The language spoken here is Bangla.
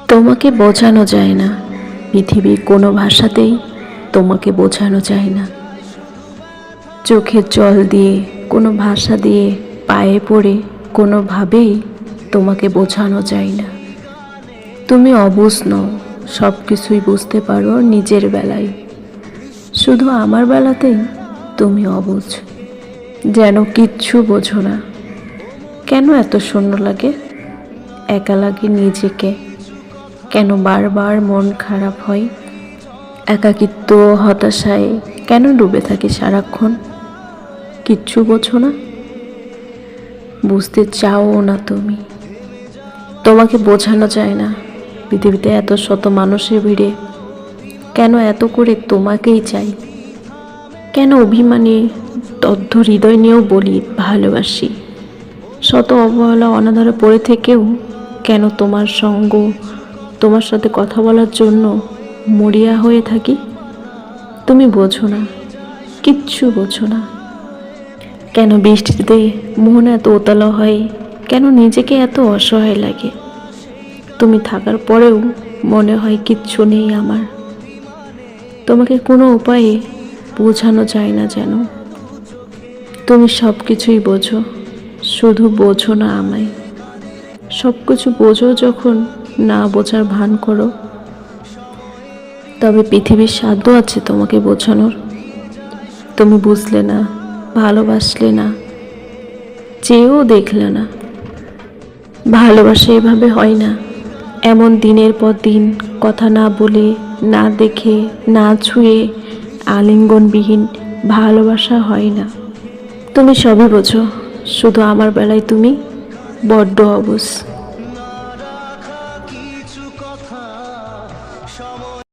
তোমাকে বোঝানো যায় না, পৃথিবীর কোনো ভাষাতেই তোমাকে বোঝানো যায় না। চোখের জল দিয়ে, কোনো ভাষা দিয়ে, পায়ে পড়ে কোনোভাবেই তোমাকে বোঝানো যায় না। তুমি অবুঝ নও, সব কিছুই বুঝতে পারো নিজের বেলায়। শুধু আমার বেলাতেই তুমি অবুঝ, যেন কিচ্ছু বোঝো না। কেন এত শূন্য লাগে, একা লাগে নিজেকে? কেন বারবার মন খারাপ হয়? একাকিত্ব, হতাশায় কেন ডুবে থাকি সারাক্ষণ? কিচ্ছু বোঝো না, বুঝতে চাও না তুমি। তোমাকে বোঝানো যায় না, পৃথিবীতে এত শত মানুষের ভিড়ে কেন এত করে তোমাকেই চাই। কেন অভিমানী দগ্ধ হৃদয় নিয়েও বলি ভালোবাসি। শত অবহেলা অনাদরে পড়ে থেকেও কেন তোমার সঙ্গ, তোমার সাথে কথা বলার জন্য মরিয়া হয়ে থাকি। তুমি বোঝো না, কিচ্ছু বোঝো না। কেন বৃষ্টিতে মন এত উতলা হয়, কেন নিজেকে এত অসহায় লাগে। তুমি থাকার পরেও মনে হয় কিচ্ছু নেই আমার। তোমাকে কোনো উপায়ে বোঝানো যায় না যেন। তুমি সব কিছুই বোঝো, শুধু বোঝো না আমায়। সব কিছু বোঝো যখন, না বোঝার ভান করো। তবে পৃথিবীর সাধ্য আছে তোমাকে বোঝানোর। তুমি বুঝলে না, ভালোবাসলে না, চেয়েও দেখলে না। ভালোবাসা এভাবে হয় না। এমন দিনের পর দিন কথা না বলে, না দেখে, না ছুঁয়ে, আলিঙ্গনবিহীন ভালোবাসা হয় না। তুমি সবই বোঝো, শুধু আমার বেলায় তুমি বড্ড অবুঝ।